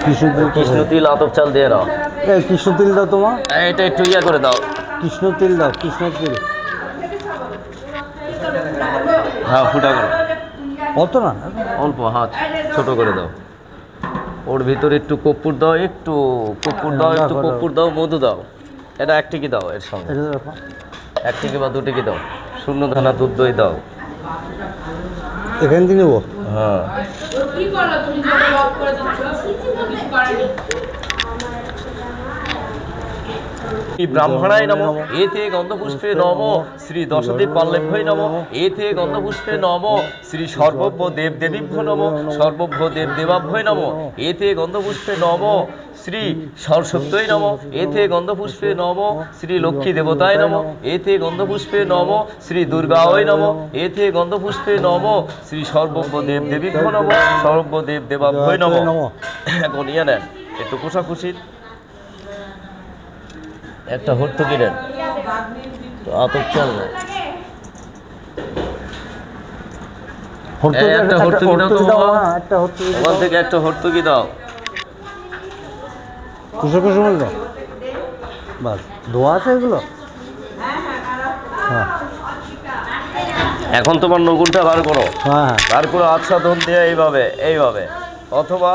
কৃষ্ণ তিল আতপ চাল দিয়ে নাও। এই কৃষ্ণ তিল দাও তোমার, এটা একটু ইয়া করে দাও। কৃষ্ণ তিল দাও, কৃষ্ণ তিল। হ্যাঁ ফুটা করো, অত না, অল্প হাত ছোট করে দাও। ওর ভিতরে একটু কর্পূর দাও, একটু কর্পূর দাও, একটু কর্পূর দাও, মধু দাও। এটা এক টিকি দাও এর সঙ্গে, এক টিকি বা 2 টিকি দাও। শূন্য দানা দুধ দই দাও। এখান থেকে নেবো। হ্যাঁ ব্রাহ্মণায় নমঃ, এতে গন্ধপুষ্পে নমঃ। শ্রী দশদেব পাল্লেভ্যৈ নমঃ, এতে গন্ধপুষ্পে নমঃ। শ্রী সর্বভ্য দেব দেবীভ্যো নমঃ, সর্বভ্য দেব দেবাভ্যৈ নমঃ। এতে গন্ধপুষ্পে নমঃ। শ্রী সরস্বত্যৈ নমঃ, এতে গন্ধপুষ্পে নমঃ। শ্রী লক্ষ্মী দেবতায় নমঃ, এতে গন্ধপুষ্পে নমঃ। শ্রী দুর্গায় নমঃ, এতে গন্ধপুষ্পে নমঃ। শ্রী সর্বভ্য দেব দেবীভ্যো নমঃ, সর্বভ্য দেব দেবাভ্যৈ নমঃ। এখন ইয়ে নেন একটু কুশাকুশি, একটা হর্তুকি নেন, আতপ চাল নেন। একটা হর্তুকি দাও তো বাবা, ওখান থেকে একটা হর্তুকি দাও। কুশো কুশো বল দাও, বাস ধোয়া আছে এগুলো। হ্যাঁ এখন তোমার নগুনটা বার করো। হ্যাঁ বার করে আচ্ছাদন দিয়ে এইভাবে এইভাবে, অথবা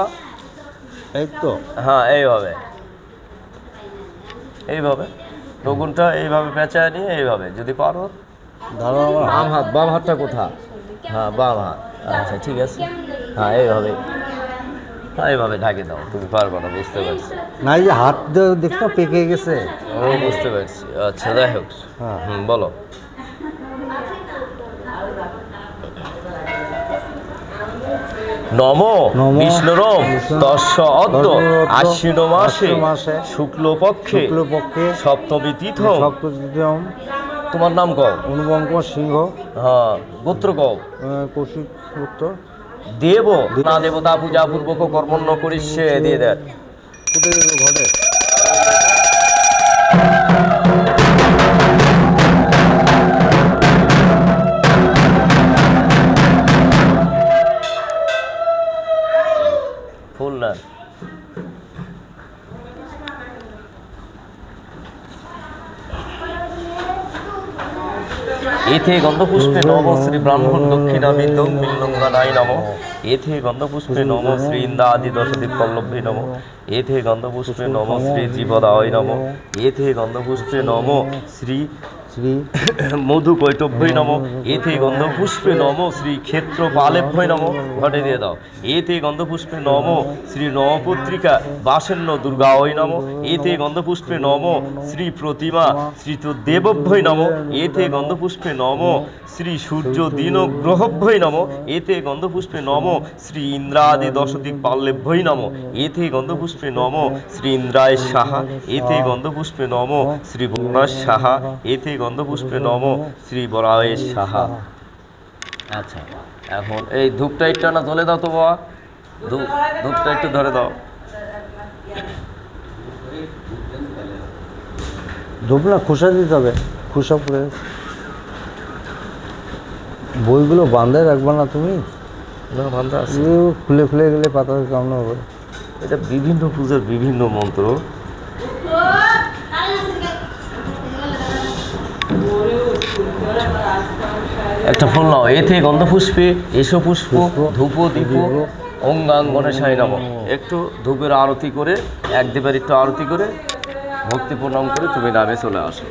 এই তো, হ্যাঁ এইভাবে এইভাবে নগুনটা এইভাবে পেঁচায় নিয়ে এইভাবে যদি পারো। দাঁড়াও বাম হাত, বাম হাতটা কোথা? হ্যাঁ বাম হাত, আচ্ছা ঠিক আছে। হ্যাঁ এইভাবে, হ্যাঁ এইভাবে ঢাকে দাও। তুমি পারবো না বুঝতে পারছি। না, এই যে হাত দেখতো পেকে গেছে। ও বুঝতে পারছি, আচ্ছা যাই হোক। হ্যাঁ বলো। নম বিষ্ণুরম তস্য অদ্য আশ্বিন মাসে শুক্লপক্ষে সপ্তমী তিথম। তোমার নাম কও? অনুপম কুমার সিংহ। হ্যাঁ গোত্র কও? কৌশিক পুত্র। দেব না দেবতা পূজা পূর্বক কর্মণ্য করিষ্যে দিয়ে দেন। কোথায় দেবো? ঘরে। ফুল না এতে গন্ধপুষ্পে নম শ্রী ব্রাহ্মণ দক্ষিণাবিন্দং বিন্দঙ্গানায় নম। এতে গন্ধপুষ্পে নম শ্রী ইন্দ্রাদি দশদীপ পল্লভে নম। এতে গন্ধপুষ্পে নম শ্রী জীবদায় নম। এতে গন্ধপুষ্পে নম শ্রী শ্রী মধু কৈটভ্যই নম। এতে গন্ধপুষ্পে নম শ্রী ক্ষেত্রপালেভ্যই নম। ঘটে দিয়ে দাও। এতে গন্ধপুষ্পে নম শ্রী নবপত্রিকা বাসেন্ন দুর্গায় নম। এতে গন্ধপুষ্পে নম শ্রী প্রতিমা শ্রীতদেবভ্যই নম। এতে গন্ধপুষ্পে নম শ্রী সূর্য দিন গ্রহভ্যই নম। এতে গন্ধপুষ্পে নম শ্রী ইন্দ্রাদি দশদিক পাল্লেভ্যই নম। এতে গন্ধপুষ্পে নম শ্রী ইন্দ্রায় সাহা। এতে গন্ধপুষ্পে নম শ্রী বরাহ সাহা। এতে গন্ধপুষ্পে নম শ্রী বরাহের সাহা। আচ্ছা এখন এই ধূপটা একটু না ধরে দাও তো বাবা, ধূপটা একটু ধরে দাও। ধূপ না খোসা দিতে হবে, খোসা পরে। বইগুলো বাঁধায় রাখবা না তুমি? না বান্ধা আছে, খুলে খুলে গেলে পাতা কামড় হবে। এটা বিভিন্ন পূজার বিভিন্ন মন্ত্র। একটা ফুল নাও। এতে গন্ধপুষ্পে এসো পুষ্প ধূপ দীপ অঙ্গাঙ্গনেশায় নম। একটু ধূপের আরতি করে, এক দেবের একটু আরতি করে ভক্তি প্রণাম করে তুমি নামে চলে আসো।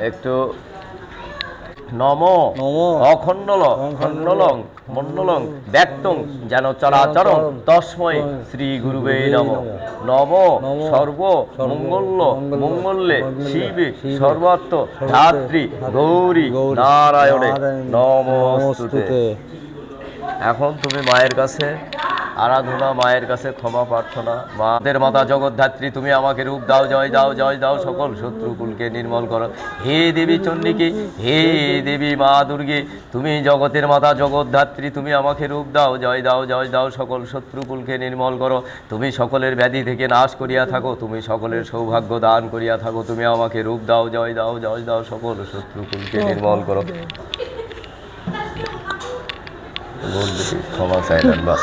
একটু নম অখণ্ডল খণ্ডলং মণ্ডলং ব্যক্তং যেন চরাচরং তস্মৈ শ্রী গুরুবে নম। নম সর্ব মঙ্গল মঙ্গলে শিবে সর্বত্র ধাত্রী গৌরী নারায়ণে নমস্তুতে। এখন তুমি মায়ের কাছে আরাধনা, মায়ের কাছে ক্ষমা প্রার্থনা। মাদের মাতা জগদ্ধাত্রী, তুমি আমাকে রূপ দাও, জয় দাও, জয় দাও, সকল শত্রুকুলকে নির্মল করো। হে দেবী চণ্ডীকে, হে দেবী মা দুর্গে, তুমি জগতের মাতা জগদ্ধাত্রী, তুমি আমাকে রূপ দাও, জয় দাও, জয় দাও, সকল শত্রুকুলকে নির্মল করো। তুমি সকলের ব্যাধি থেকে নাশ করিয়া থাকো, তুমি সকলের সৌভাগ্য দান করিয়া থাকো। তুমি আমাকে রূপ দাও, জয় দাও, জয় দাও, সকল শত্রুকুলকে নির্মল করো। ক্ষমা চাইলেন বাস।